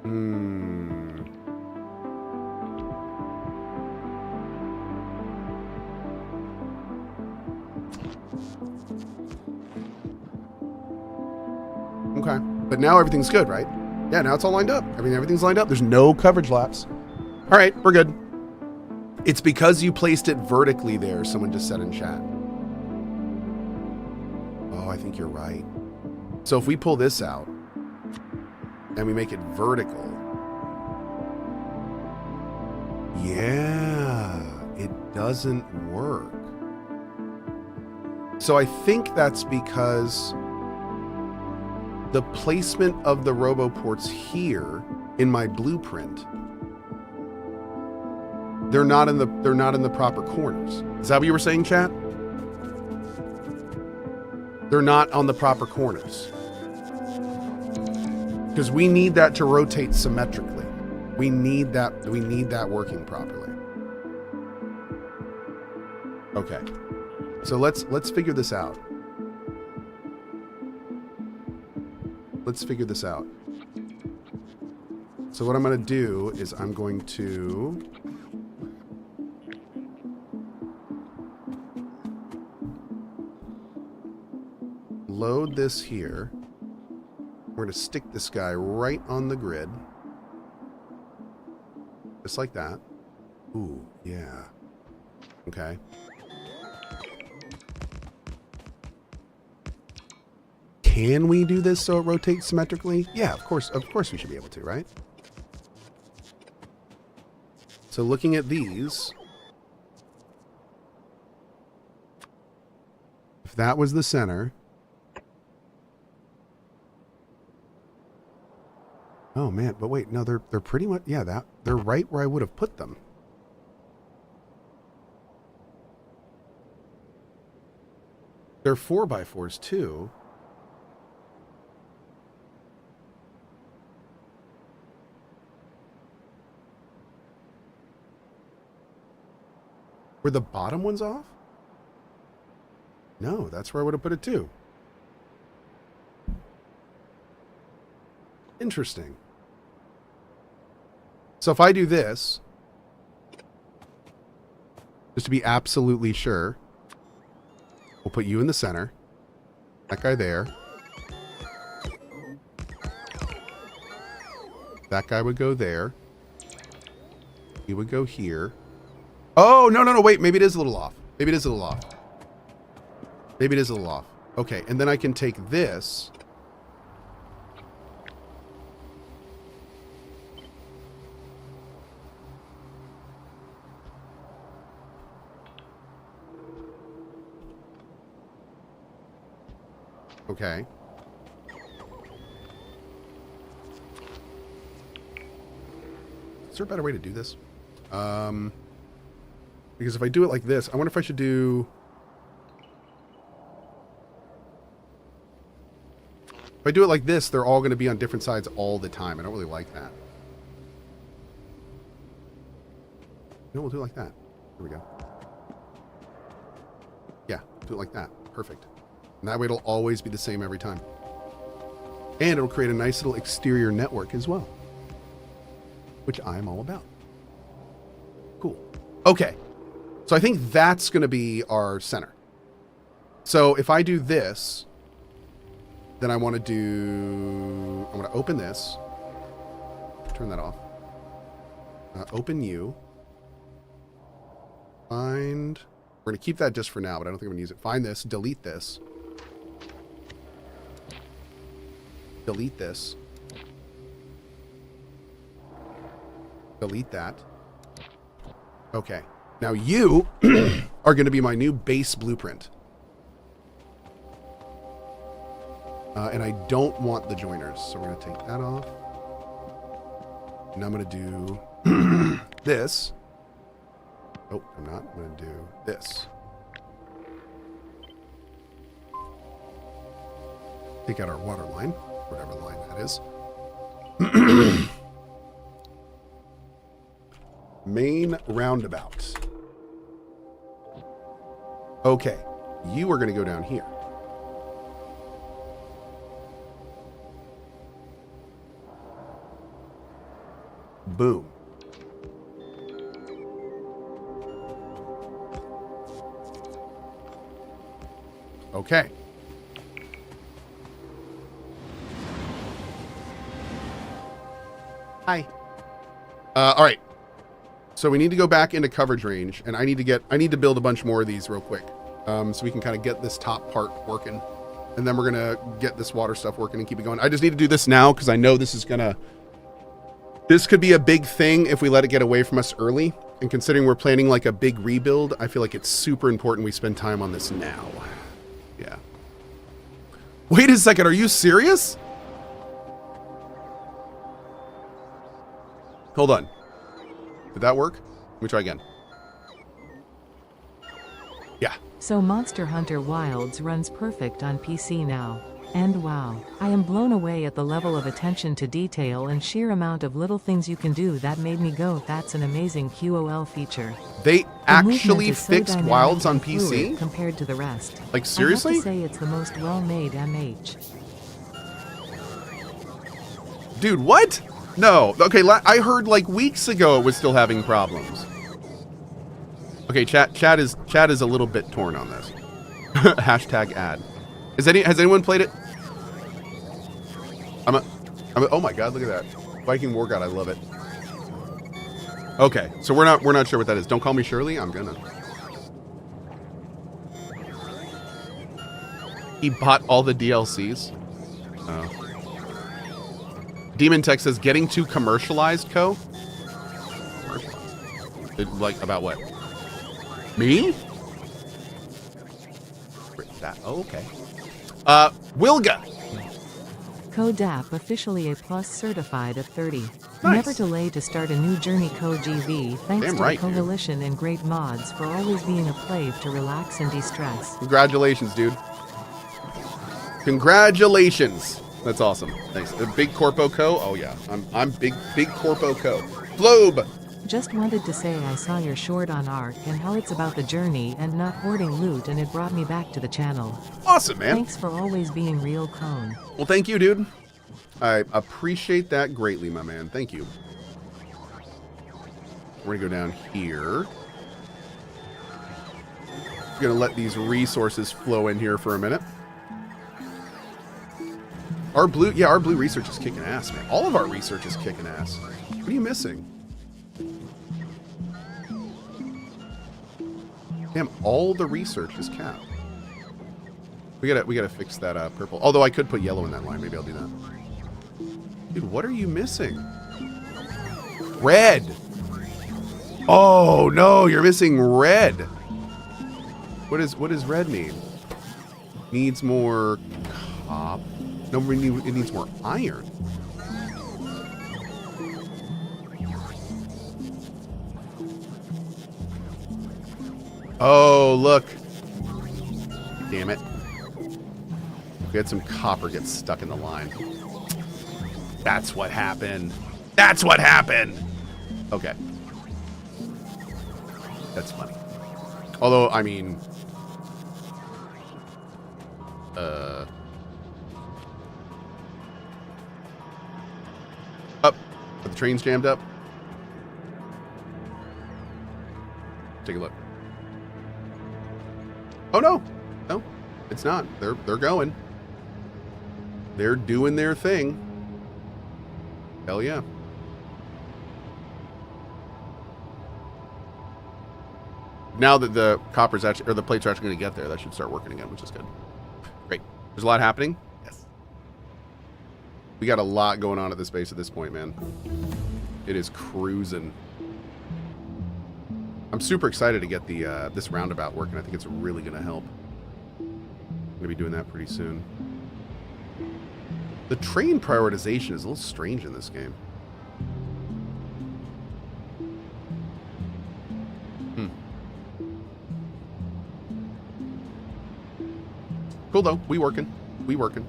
Hmm. Okay. But now everything's good, right? Yeah, now it's all lined up. Everything's lined up. There's no coverage lapse. All right, we're good. It's because you placed it vertically there, someone just said in chat. Oh, I think you're right. So if we pull this out and we make it vertical, yeah, it doesn't work. So I think that's because the placement of the RoboPorts here in my blueprint, they're not in the proper corners. Is that what you were saying, chat? They're not on the proper corners. Because we need that to rotate symmetrically. We need that working properly. Okay. So let's figure this out. Let's figure this out. So what I'm going to do is I'm going to load this here. We're going to stick this guy right on the grid. Just like that. Ooh, yeah. Okay. Can we do this so it rotates symmetrically? Yeah, of course we should be able to, right? So looking at these, if that was the center, oh man, but wait, no, they're pretty much, yeah, they're right where I would have put them. They're 4x4s too. Were the bottom ones off? No, that's where I would have put it too. Interesting. So if I do this, just to be absolutely sure, we'll put you in the center. That guy there. That guy would go there. He would go here. Oh, no, wait. Maybe it is a little off. Maybe it is a little off. Maybe it is a little off. Okay, and then I can take this. Okay. Is there a better way to do this? Because if I do it like this, I wonder if I should do... If I do it like this, they're all going to be on different sides all the time. I don't really like that. No, we'll do it like that. There we go. Yeah, do it like that. Perfect. And that way it'll always be the same every time. And it'll create a nice little exterior network as well, which I'm all about. Cool. Okay. So I think that's going to be our center. So if I do this, then I want to open this. Turn that off. Open you. Find. We're going to keep that just for now, but I don't think I'm going to use it. Find this. Delete this. Delete this. Delete that. Okay. Now you are going to be my new base blueprint. And I don't want the joiners, so we're going to take that off. And I'm going to do this. Oh, I'm not. I'm going to do this. Take out our water line, whatever line that is. Main roundabout. Okay, you are going to go down here. Boom. Okay. Hi. All right. So we need to go back into coverage range, and I need to build a bunch more of these real quick, so we can kind of get this top part working, and then we're gonna get this water stuff working and keep it going. I just need to do this now because I know this could be a big thing if we let it get away from us early. And considering we're planning like a big rebuild, I feel like it's super important we spend time on this now. Yeah. Wait a second, are you serious? Hold on. Did that work? Let me try again. Yeah. So Monster Hunter Wilds runs perfect on PC now. And wow, I am blown away at the level of attention to detail and sheer amount of little things you can do that made me go, that's an amazing QOL feature. They actually fixed Wilds on PC? Compared to the rest. Like seriously? I have to say it's the most well-made MH. Dude, what? No. Okay, I heard like weeks ago it was still having problems. Okay, chat is a little bit torn on this. Hashtag ad. Has anyone played it? Oh my god, look at that. Viking War God, I love it. Okay, so we're not sure what that is. Don't call me Shirley, I'm gonna. He bought all the DLCs. Oh. Demon Tech says, getting too commercialized, Cohh? Like, about what? Me? That, oh, okay. Wilga! CohhDAP officially A+ certified at 30. Nice. Never delay to start a new journey, CohhGV. Thanks Damn to right, the Coalition and great mods for always being a plave to relax and de-stress. Congratulations, dude. Congratulations. That's awesome. Thanks. The big Corpo Cohh? Oh yeah. I'm big Corpo Cohh. Globe! Just wanted to say I saw your short on Ark and how it's about the journey and not hoarding loot, and it brought me back to the channel. Awesome, man. Thanks for always being real, Cone. Well, thank you, dude. I appreciate that greatly, my man. Thank you. We're gonna go down here. We're gonna let these resources flow in here for a minute. Our blue research is kicking ass, man. All of our research is kicking ass. What are you missing? Damn, all the research is capped. We gotta fix that purple. Although I could put yellow in that line. Maybe I'll do that. Dude, what are you missing? Red. Oh no, you're missing red. What does red mean? Needs more copper. No, it needs more iron. Oh, look. Damn it. We had some copper get stuck in the line. That's what happened. That's what happened. Okay. That's funny. Although, I mean... Up. Are the trains jammed up? Take a look. Oh no, no, it's not. They're going. They're doing their thing. Hell yeah. Now that the copper's actually, or the plates are actually going to get there, that should start working again, which is good. Great. There's a lot happening. Yes. We got a lot going on at this base at this point, man. It is cruising. I'm super excited to get the this roundabout working. I think it's really going to help. I'm going to be doing that pretty soon. The train prioritization is a little strange in this game. Cool though. We working. We working.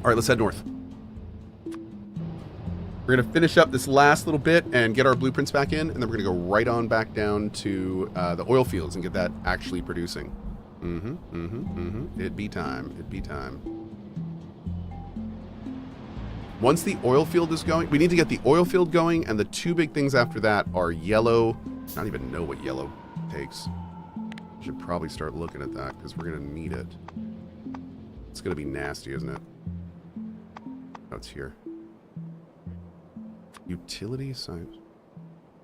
All right, let's head north. We're going to finish up this last little bit and get our blueprints back in, and then we're going to go right on back down to the oil fields and get that actually producing. It'd be time. It'd be time. Once the oil field is going, we need to get the oil field going, and the two big things after that are yellow. I don't even know what yellow takes. Should probably start looking at that because we're going to need it. It's going to be nasty, isn't it? Oh, it's here. Utility science.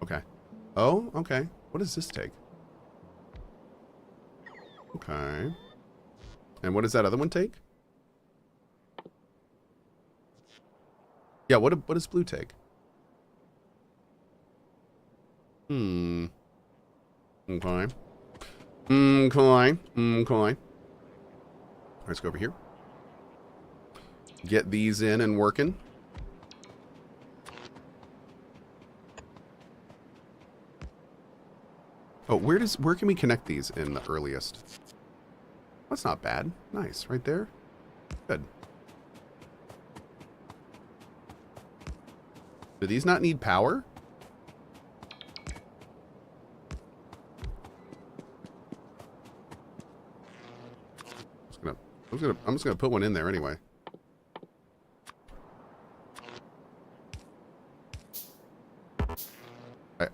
Okay. Oh, okay. What does this take? Okay. And what does that other one take? Yeah, what does blue take? Okay. Okay. Let's go over here. Get these in and working. Oh, where can we connect these in the earliest? That's not bad. Nice, right there. Good. Do these not need power? I'm just gonna put one in there anyway.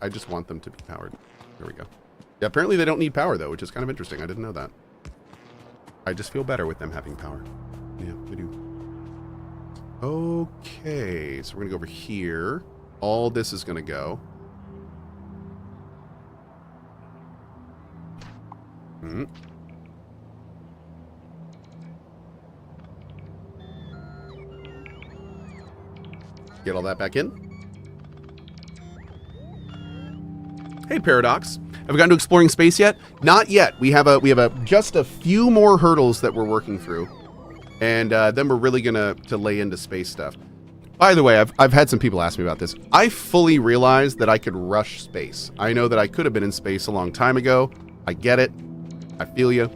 I just want them to be powered. There we go. Yeah, apparently they don't need power though, which is kind of interesting. I didn't know that. I just feel better with them having power. Yeah, we do. Okay, so we're gonna go over here. All this is gonna go. Get all that back in. Hey, Paradox. Have we gotten to exploring space yet? Not yet. We have just a few more hurdles that we're working through, and then we're really gonna lay into space stuff. By the way, I've had some people ask me about this. I fully realize that I could rush space. I know that I could have been in space a long time ago. I get it. I feel you.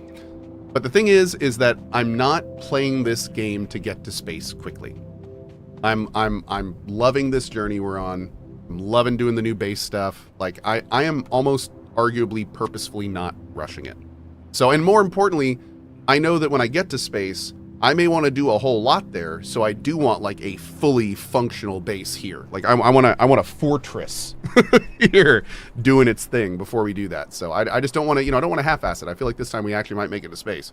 But the thing is that I'm not playing this game to get to space quickly. I'm loving this journey we're on. I'm loving doing the new base stuff. Like I am almost arguably purposefully not rushing it. So, and more importantly, I know that when I get to space, I may want to do a whole lot there. So I do want like a fully functional base here. Like I want a fortress here doing its thing before we do that. So I just don't want to, I don't want to half-ass it. I feel like this time we actually might make it to space.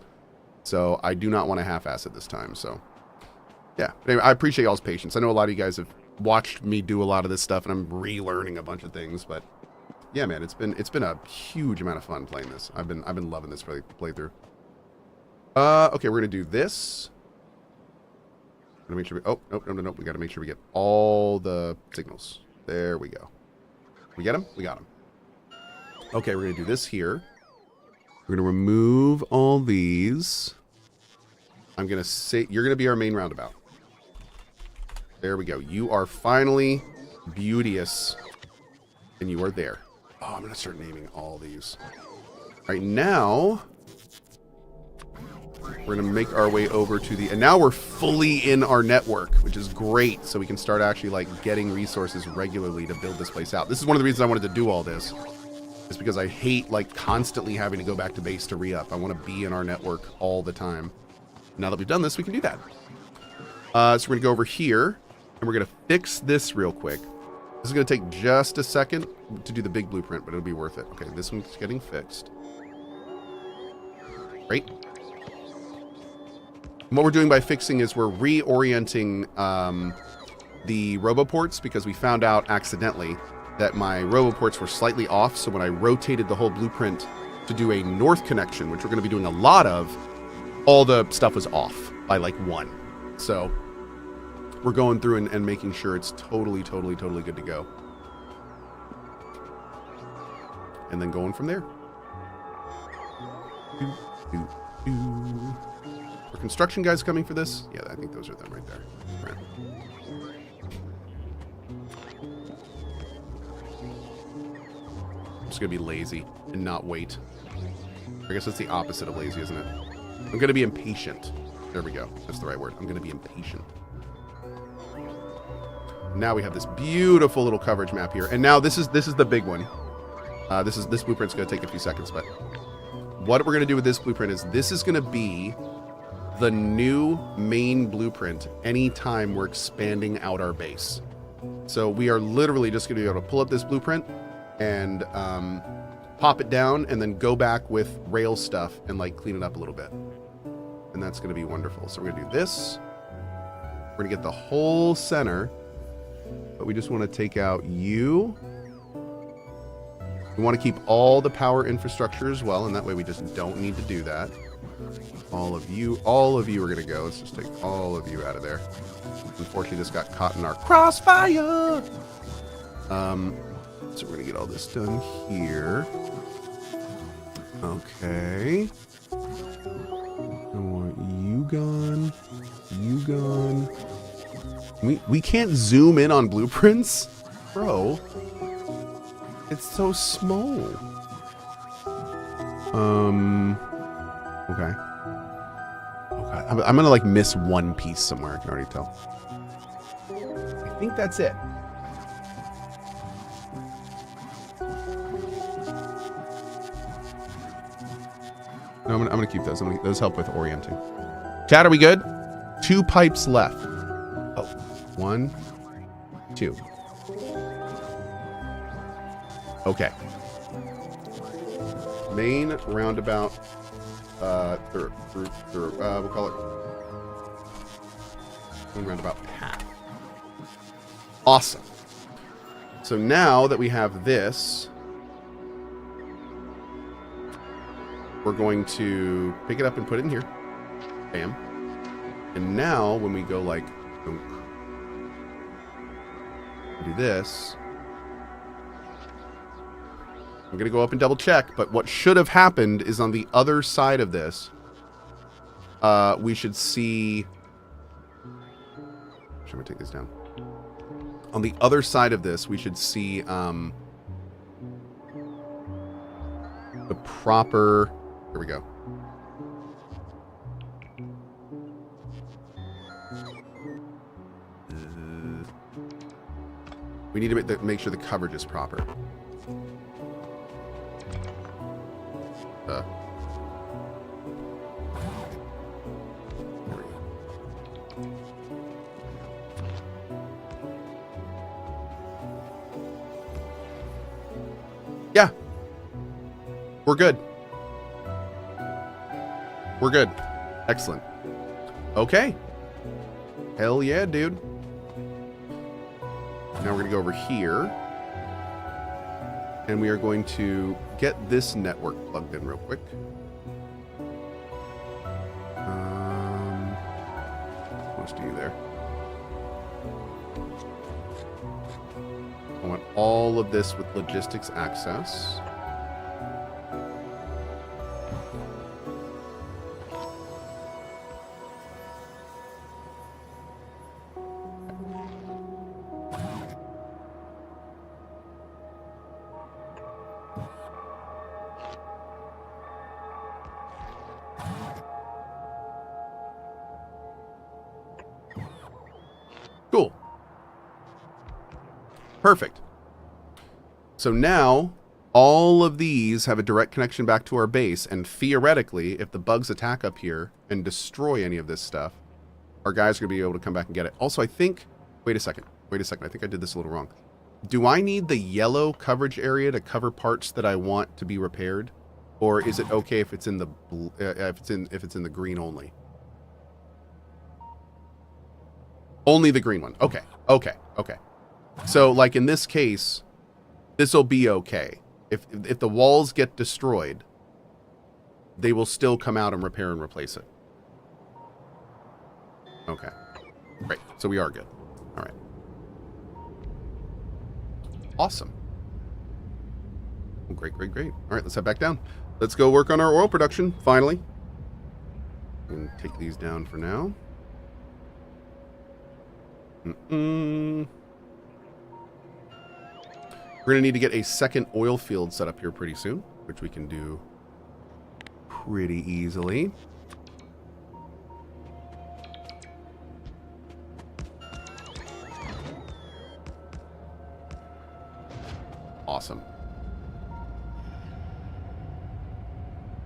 So I do not want to half-ass it this time. So yeah, but anyway, I appreciate y'all's patience. I know a lot of you guys have watched me do a lot of this stuff, and I'm relearning a bunch of things. But yeah, man, it's been a huge amount of fun playing this. I've been loving this playthrough. Okay, we're gonna do this. Gonna make sure we, no. We gotta make sure we get all the signals. There we go. We get them? We got them. Okay, we're gonna do this here. We're gonna remove all these. I'm gonna say you're gonna be our main roundabout. There we go. You are finally beauteous, and you are there. Oh, I'm gonna start naming all these. All right, now we're gonna make our way over to the, and now we're fully in our network, which is great. So we can start actually like getting resources regularly to build this place out. This is one of the reasons I wanted to do all this, is because I hate like constantly having to go back to base to re-up. I want to be in our network all the time. Now that we've done this, we can do that. So we're gonna go over here, and we're gonna fix this real quick. This is gonna take just a second to do the big blueprint, but it'll be worth it. Okay, this one's getting fixed. Great. And what we're doing by fixing is we're reorienting the roboports, because we found out accidentally that my roboports were slightly off. So when I rotated the whole blueprint to do a north connection, which we're going to be doing a lot of, all the stuff was off by like 1. So we're going through and making sure it's totally good to go. And then going from there. Are construction guys coming for this? Yeah, I think those are them right there. Right. I'm just gonna be lazy and not wait. I guess that's the opposite of lazy, isn't it? I'm gonna be impatient. There we go. That's the right word. I'm gonna be impatient. Now we have this beautiful little coverage map here, and now this is the big one. This blueprint's gonna take a few seconds, but what we're gonna do with this blueprint is this is gonna be the new main blueprint anytime we're expanding out our base. So we are literally just going to be able to pull up this blueprint and pop it down and then go back with rail stuff and like clean it up a little bit. And that's going to be wonderful. So we're going to do this. We're going to get the whole center, but we just want to take out you. We want to keep all the power infrastructure as well, and that way we just don't need to do that. All of you are going to go. Let's just take all of you out of there. Unfortunately, this got caught in our crossfire. So we're going to get all this done here. Okay. I want you gone. You gone. We can't zoom in on blueprints? Bro. It's so small. Okay. Okay. I'm going to like miss one piece somewhere. I can already tell. I think that's it. No, I'm gonna keep those. Those help with orienting. Chad, are we good? 2 pipes left. Oh, 1, 2. Okay. Main roundabout. We'll call it main roundabout path. Awesome. So now that we have this, we're going to pick it up and put it in here. Bam. And now when we go like, do this, I'm going to go up and double check, but what should have happened is on the other side of this, we should see, should we take this down? On the other side of this, we should see the proper, here we go. We need to make sure the coverage is proper. There we go. Yeah. We're good. We're good. Excellent. Okay. Hell yeah, dude. Now we're going to go over here. And we are going to get this network plugged in real quick. What's do you there? I want all of this with logistics access. Cool. Perfect. So now all of these have a direct connection back to our base, and theoretically, if the bugs attack up here and destroy any of this stuff, our guys are going to be able to come back and get it. Also, I think, wait a second. I think I did this a little wrong. Do I need the yellow coverage area to cover parts that I want to be repaired, or is it okay if it's in the if it's in the green only? Only the green one. Okay. Okay. Okay. So, like in this case, this will be okay. If the walls get destroyed, they will still come out and repair and replace it. Okay. Great. So we are good. All right. Awesome. Great, great, great. All right, let's head back down. Let's go work on our oil production, finally. And take these down for now. We're going to need to get a second oil field set up here pretty soon, which we can do pretty easily. Awesome.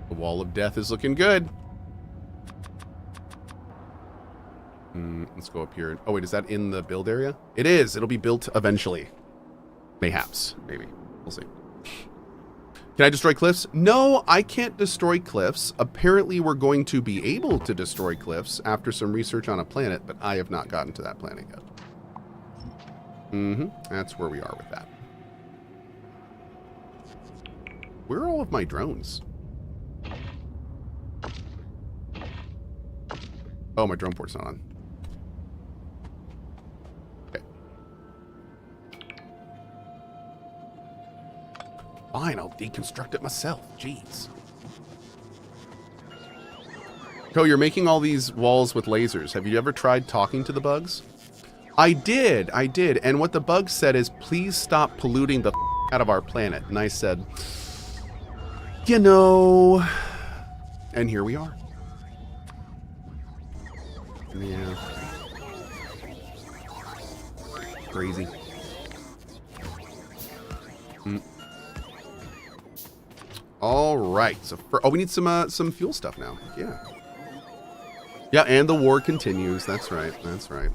The wall of death is looking good. Let's go up here. Oh, wait, is that in the build area? It is. It'll be built eventually. Mayhaps. Maybe. We'll see. Can I destroy cliffs? No, I can't destroy cliffs. Apparently, we're going to be able to destroy cliffs after some research on a planet, but I have not gotten to that planet yet. That's where we are with that. Where are all of my drones? Oh, my drone port's not on. Okay. Fine, I'll deconstruct it myself. Jeez. Cohh, you're making all these walls with lasers. Have you ever tried talking to the bugs? I did. And what the bug said is, please stop polluting the out of our planet. And I said, you know, and here we are. Yeah. Crazy. All right. So, we need some fuel stuff now. Yeah. Yeah, and the war continues. That's right. That's right.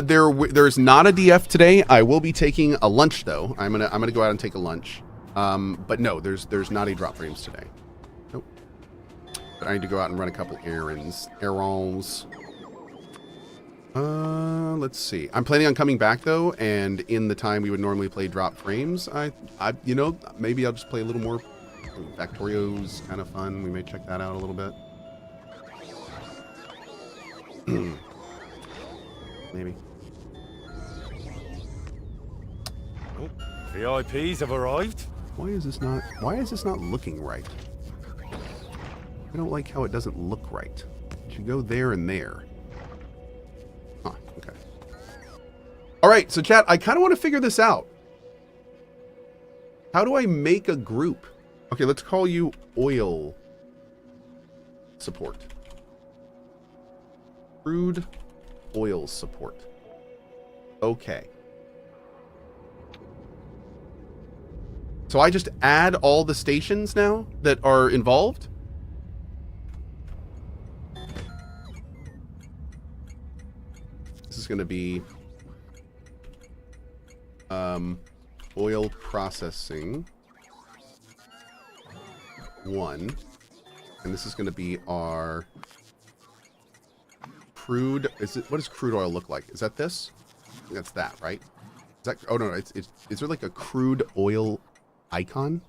There's not a DF today. I will be taking a lunch though. I'm gonna go out and take a lunch. But no, there's not a drop frames today. Nope. But I need to go out and run a couple errands. Let's see. I'm planning on coming back though, and in the time we would normally play drop frames, you know, maybe I'll just play a little more. Factorio's kind of fun. We may check that out a little bit. Maybe. Oh, VIPs have arrived. Why is this not looking right? I don't like how it doesn't look right. It should go there and there. Huh, okay. All right, so chat, I kind of want to figure this out. How do I make a group? Okay, let's call you oil support. Crude oil support. Okay. So I just add all the stations now that are involved? This is going to be oil processing 1. And this is going to be our crude. What does crude oil look like? Is that this? I think that's that, right? Is that, oh no, is there like a crude oil icon?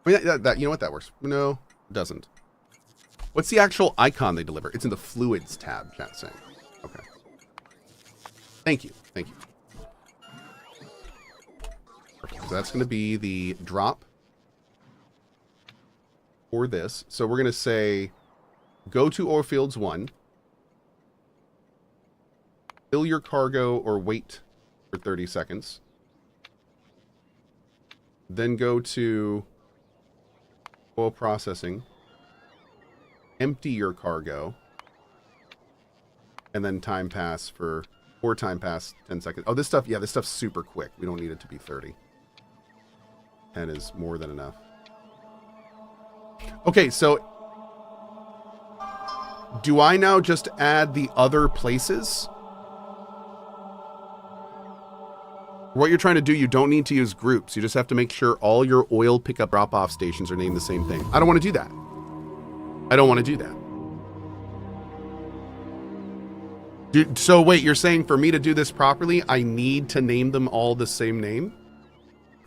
I mean, that you know what, that works. No, it doesn't. What's the actual icon they deliver? It's in the fluids tab, chat saying. Okay. Thank you. Thank you. Perfect. So that's going to be the drop for this. So we're going to say, go to oil fields 1. Fill your cargo or wait for 30 seconds. Then go to oil processing. Empty your cargo. And then time pass for, or time pass 10 seconds. Oh, this stuff, yeah, this stuff's super quick. We don't need it to be 30. 10 is more than enough. Okay, so do I now just add the other places? What you're trying to do, you don't need to use groups. You just have to make sure all your oil pickup drop-off stations are named the same thing. I don't want to do that. I don't want to do that. So wait, you're saying for me to do this properly, I need to name them all the same name?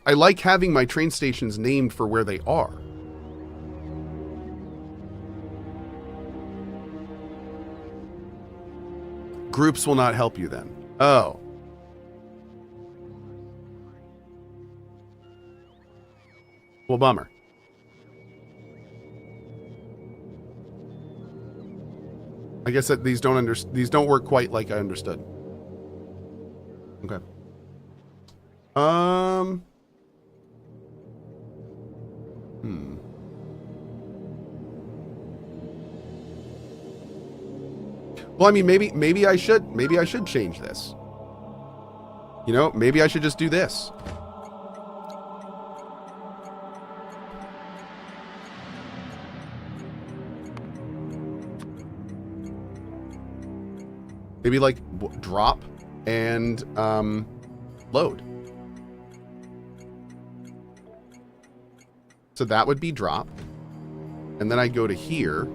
I like having my train stations named for where they are. Groups will not help you then. Oh. Well, bummer. I guess that these don't work quite like I understood. Okay. Well, I mean, maybe I should change this. You know, maybe I should just do this. Maybe like drop and load. So that would be drop. And then I go to here.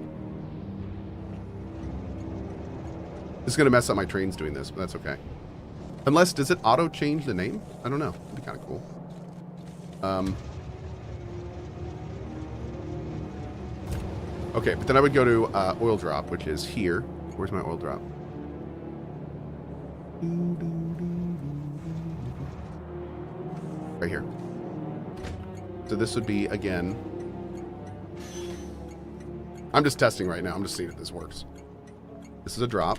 This is going to mess up my trains doing this, but that's okay. Unless, does it auto change the name? I don't know. It'd be kind of cool. Okay, but then I would go to oil drop, which is here. Where's my oil drop? Right here. So this would be, again... I'm just testing right now. I'm just seeing if this works. This is a drop.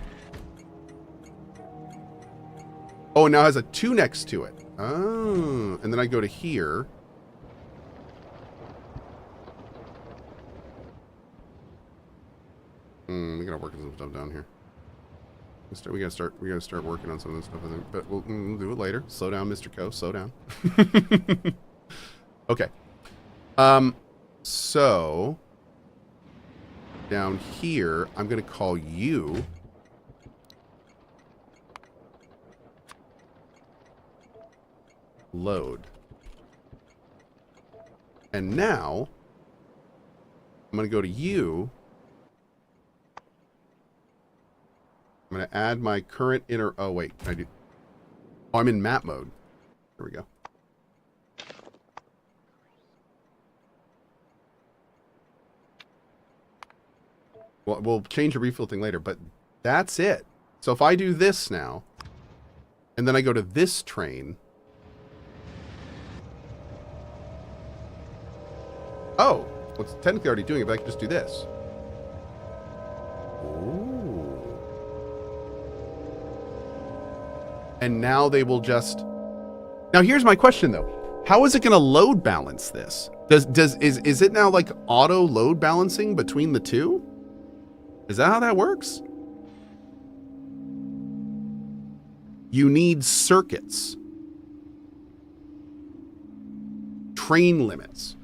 Oh, it now has a 2 next to it. Oh, and then I go to here. We gotta work on some stuff down here. We gotta start working on some of this stuff, I think. But we'll do it later. Slow down, Mr. Cohh. Slow down. Okay. So down here, I'm gonna call you load. And now I'm gonna go to you. I'm going to add my current inner... Oh, wait. Can I do... Oh, I'm in map mode. There we go. Well, we'll change the refill thing later, but that's it. So if I do this now, and then I go to this train... Oh! Well, it's technically already doing it, but I can just do this. Ooh. And now they will just... Now here's my question though. How is it going to load balance this? Is it now like auto load balancing between the two? Is that how that works? You need circuits. Train limits.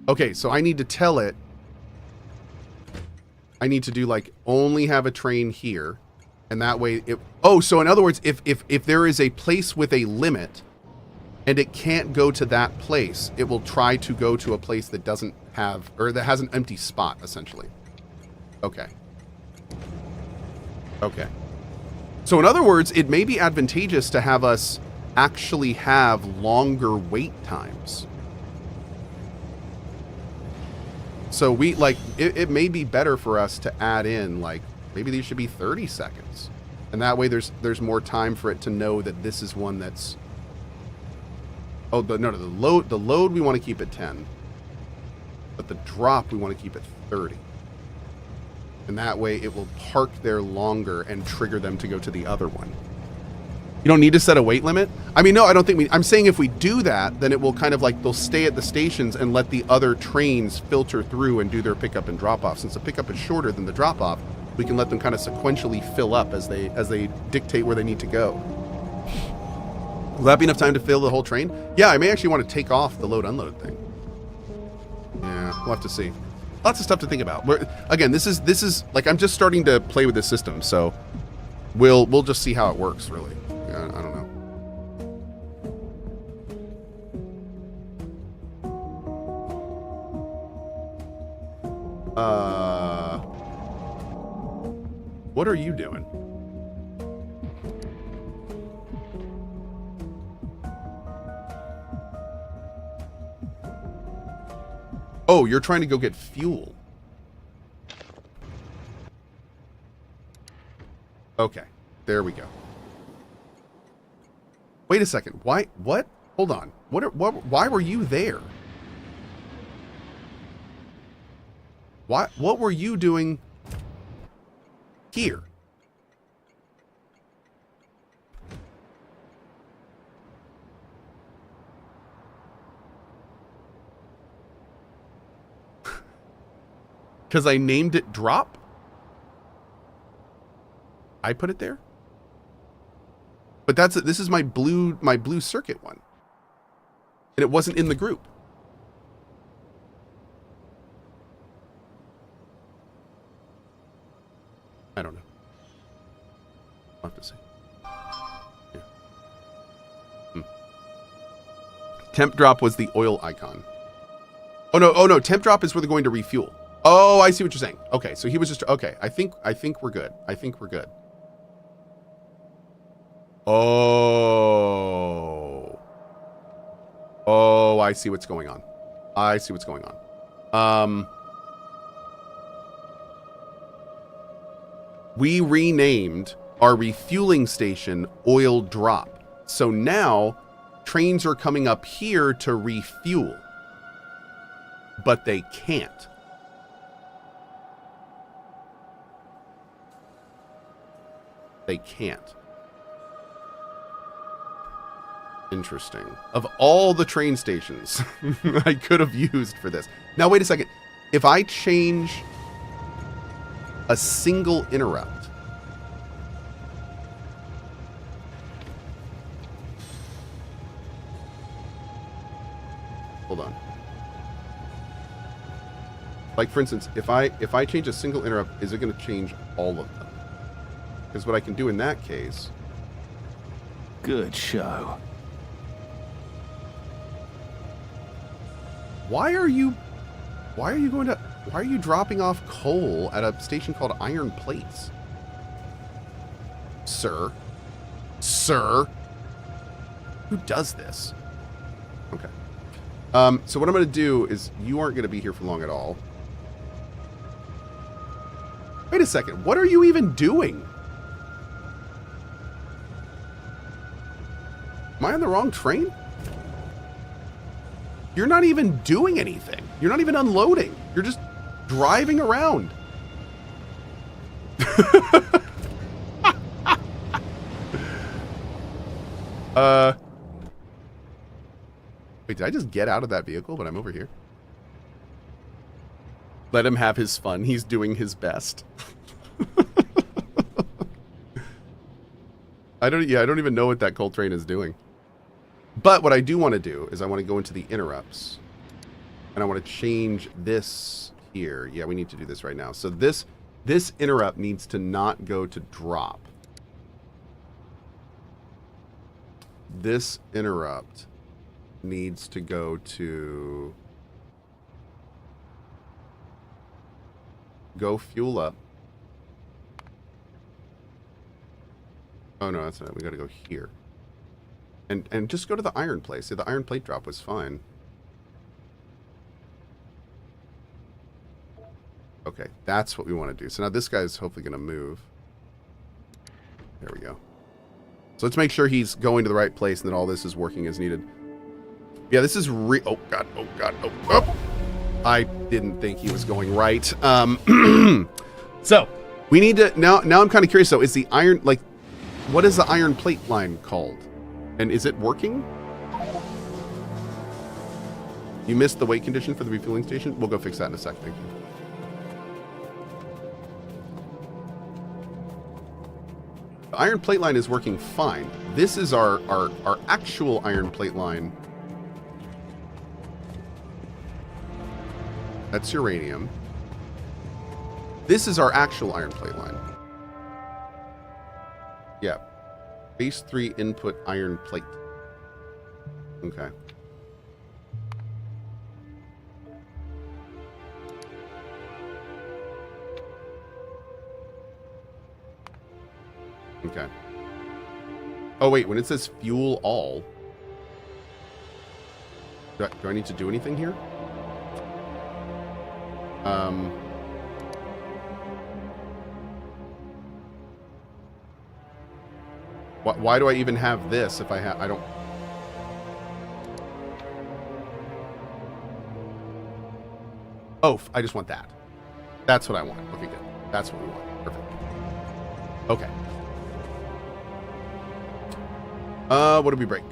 Okay, so I need to tell it. I need to do like only have a train here. And that way it... Oh, so in other words, if there is a place with a limit and it can't go to that place, it will try to go to a place that doesn't have... Or that has an empty spot, essentially. Okay. Okay. So in other words, it may be advantageous to have us actually have longer wait times. So we, like, it may be better for us to add in, like, maybe these should be 30 seconds. And that way there's more time for it to know that this is one that's... Oh, the load we want to keep at 10. But the drop we want to keep at 30. And that way it will park there longer and trigger them to go to the other one. You don't need to set a weight limit? I mean, no, I don't think I'm saying if we do that, then it will kind of like, they'll stay at the stations and let the other trains filter through and do their pickup and drop off. Since the pickup is shorter than the drop off, we can let them kind of sequentially fill up as they dictate where they need to go. Will that be enough time to fill the whole train? Yeah, I may actually want to take off the load unload thing. Yeah, we'll have to see. Lots of stuff to think about. Again, this is like, I'm just starting to play with this system, so we'll just see how it works, really. Yeah, I don't know. What are you doing? Oh, you're trying to go get fuel. Okay, there we go. Wait a second. Why? What? Hold on. Why were you there? What were you doing here? Because I named it drop? I put it there? But this is my blue circuit one. And it wasn't in the group. I don't know. I'll have to see. Yeah. Temp drop was the oil icon. Oh no, temp drop is where they're going to refuel. Oh, I see what you're saying. Okay, so he was just okay. I think we're good. I think we're good. Oh. Oh, I see what's going on. I see what's going on. We renamed our refueling station Oil Drop. So now trains are coming up here to refuel. But they can't. They can't. Interesting. Of all the train stations I could have used for this. Now, wait a second. If I change a single interrupt, hold on. Like, for instance, if I change a single interrupt, is it going to change all of them? Because what I can do in that case... Good show. Why are you dropping off coal at a station called Iron Plates? Sir? Sir? Who does this? Okay. So what I'm going to do is, you aren't going to be here for long at all. Wait a second. What are you even doing? Am I on the wrong train? You're not even doing anything. You're not even unloading. You're just driving around. Wait, did I just get out of that vehicle, but I'm over here? Let him have his fun. He's doing his best. I don't even know what that coal train is doing. But what I do want to do is I want to go into the interrupts. And I want to change this here. Yeah, we need to do this right now. So this interrupt needs to not go to drop. This interrupt needs to go to go fuel up. Oh no, that's not it. We got to go here. And just go to the iron place. Yeah, the iron plate drop was fine. Okay, that's what we want to do. So now this guy's hopefully going to move. There we go. So let's make sure he's going to the right place and that all this is working as needed. Yeah, this is oh god, oh god, oh. I didn't think he was going right. So we need to now I'm kind of curious though, is the iron, like, what is the iron plate line called? And is it working? You missed the wait condition for the refueling station? We'll go fix that in a sec, thank you. The iron plate line is working fine. This is our actual iron plate line. That's uranium. This is our actual iron plate line. Yeah. Base 3 input iron plate. Okay. Okay. Oh wait, when it says fuel all, do I need to do anything here? Why do I even have this if I don't... Oh, I just want that. That's what I want. Okay, good. That's what we want. Perfect. Okay. What did we break?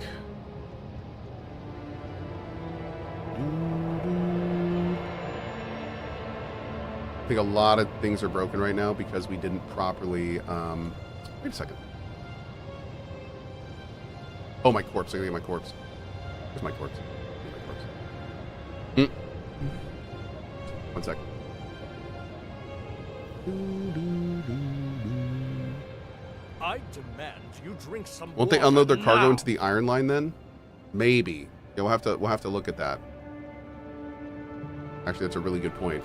I think a lot of things are broken right now because we didn't properly... wait a second. Oh, my corpse. I gotta get my corpse. Where's my corpse? Where's my corpse? 1 sec. I demand you drink some Won't they water unload their cargo now. into the iron line then? Maybe. Yeah, we'll have to look at that. Actually, that's a really good point.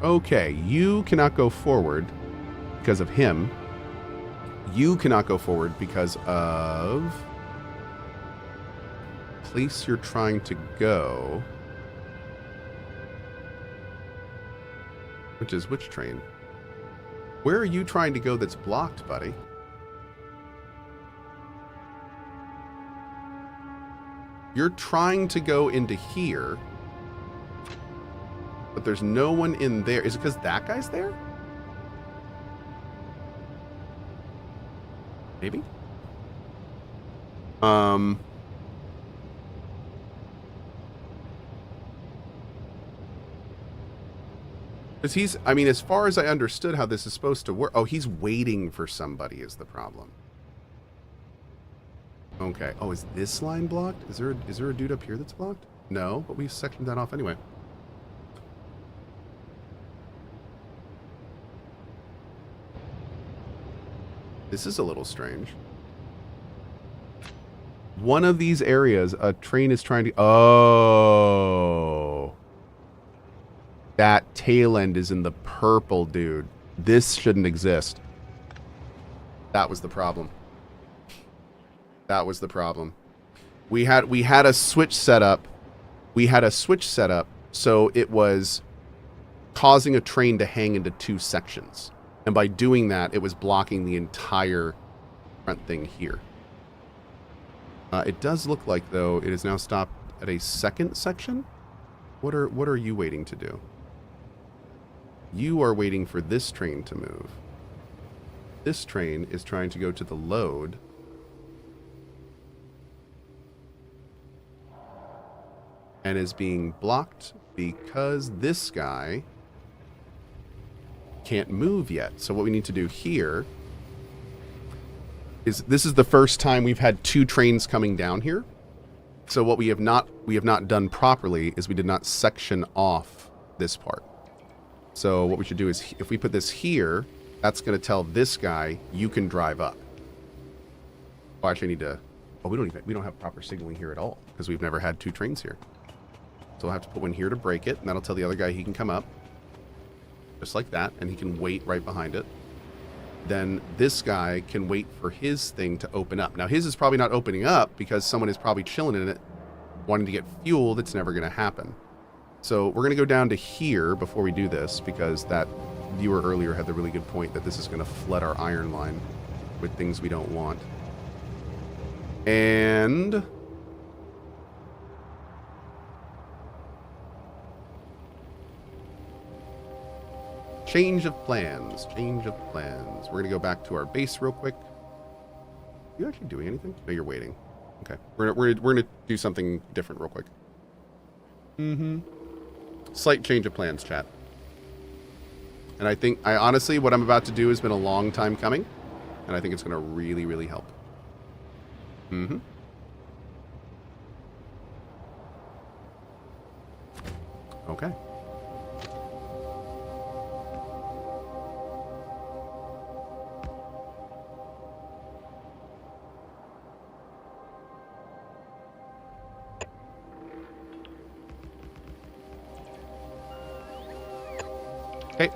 Okay, you cannot go forward because of him. You cannot go forward because of place you're trying to go. Which is which train? Where are you trying to go that's blocked, buddy? You're trying to go into here, but there's no one in there. Is it because that guy's there? Maybe? Because he's, I mean, as far as I understood how this is supposed to work. Oh, he's waiting for somebody is the problem. Okay. Oh, is this line blocked? Is there a dude up here that's blocked? No, but we sectioned that off anyway. This is a little strange. One of these areas, a train is trying to... Oh. That tail end is in the purple, dude. This shouldn't exist. That was the problem. That was the problem. We had a switch set up. We had a switch set up so it was causing a train to hang into two sections. And by doing that, it was blocking the entire front thing here. It does look like, though, it is now stopped at a second section. What are you waiting to do? You are waiting for this train to move. This train is trying to go to the load. And is being blocked because this guy can't move yet. So what we need to do here is, this is the first time we've had two trains coming down here. So what we have not done properly is we did not section off this part. So what we should do is, if we put this here, that's going to tell this guy you can drive up. Oh, actually, I need to. Oh, we don't have proper signaling here at all because we've never had two trains here. So we'll have to put one here to break it, and that'll tell the other guy he can come up, just like that, and he can wait right behind it. Then this guy can wait for his thing to open up. Now his is probably not opening up because someone is probably chilling in it, wanting to get fuel. That's never going to happen. So we're going to go down to here before we do this, because that viewer earlier had the really good point that this is going to flood our iron line with things we don't want. And change of plans. Change of plans. We're going to go back to our base real quick. Are you actually doing anything? No, you're waiting. Okay. We're going to do something different real quick. Slight change of plans, chat. And I honestly, what I'm about to do has been a long time coming, and I think it's going to really, really help. Okay. Okay.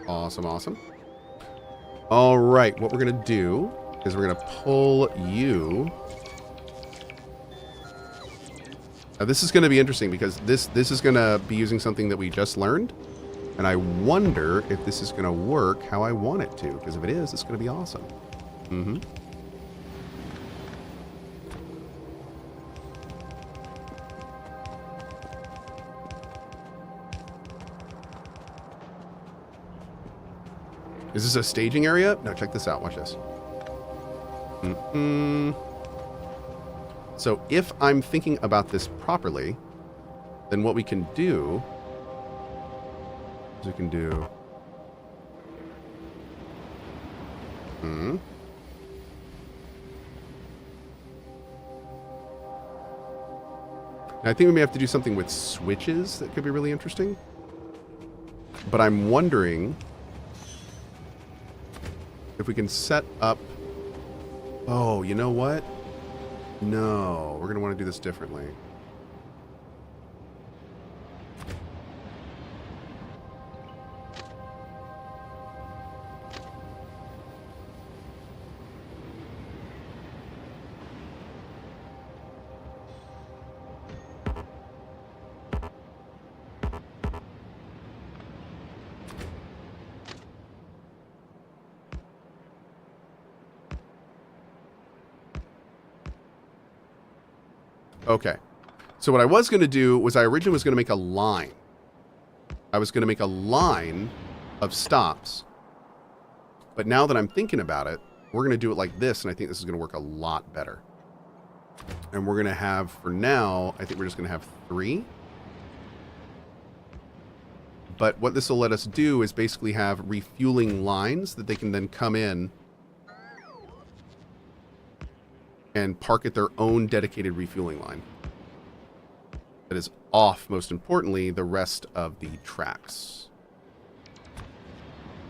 Awesome, awesome. All right, what we're going to do is we're going to pull you. Now, this is going to be interesting because this is going to be using something that we just learned. And I wonder if this is going to work how I want it to. Because if it is, it's going to be awesome. Is this a staging area? No, check this out. Watch this. So if I'm thinking about this properly, then what we can do we can do. Now, I think we may have to do something with switches that could be really interesting. But I'm wondering if we can set up... Oh, you know what? No, we're going to want to do this differently. Okay. So what I was going to do was I originally was going to make a line. I was going to make a line of stops. But now that I'm thinking about it, we're going to do it like this, and I think this is going to work a lot better. And we're going to have, for now, I think we're just going to have 3. But what this will let us do is basically have refueling lines that they can then come in and park at their own dedicated refueling line. That is off, most importantly, the rest of the tracks.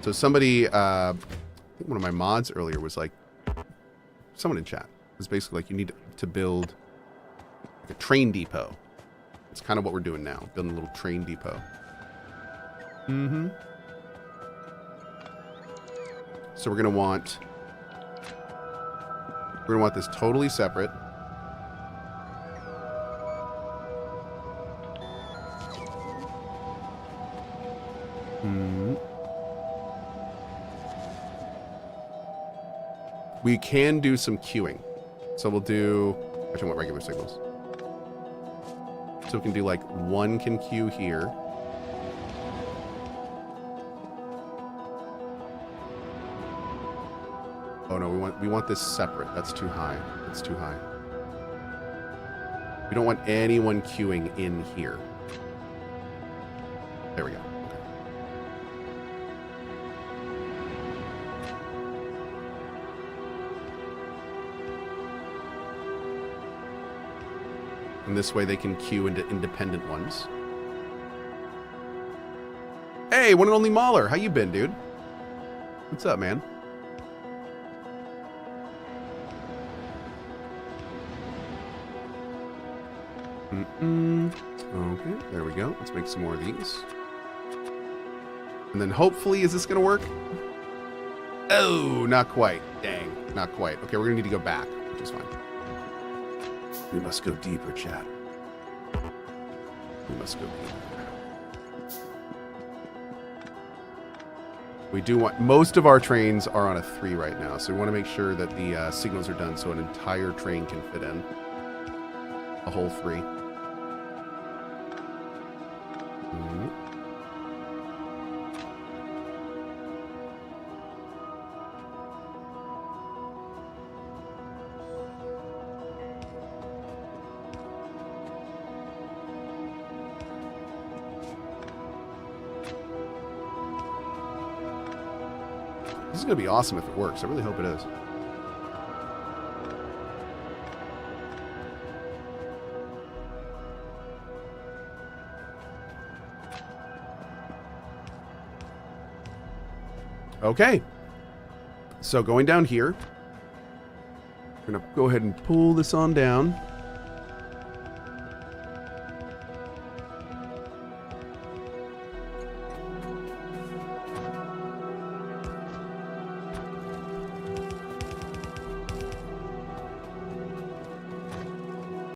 So somebody, I think one of my mods earlier was like, someone in chat was basically like, you need to build like a train depot. It's kind of what we're doing now, building a little train depot. So we're going to want this totally separate. We can do some queuing. So we'll do... Actually, I want regular signals. So we can do like one can queue here. Oh no, we want this separate. That's too high. That's too high. We don't want anyone queuing in here. There we go. Okay. And this way they can queue into independent ones. Hey, one and only Mahler. How you been, dude? What's up, man? Okay, there we go. Let's make some more of these. And then hopefully, is this going to work? Oh, not quite. Dang, not quite. Okay, we're going to need to go back, which is fine. We must go deeper, chat. We must go deeper. We do want... Most of our trains are on a 3 right now, so we want to make sure that the signals are done so an entire train can fit in. A whole 3. This is going to be awesome if it works. I really hope it is. Okay. So going down here, we're going to go ahead and pull this on down.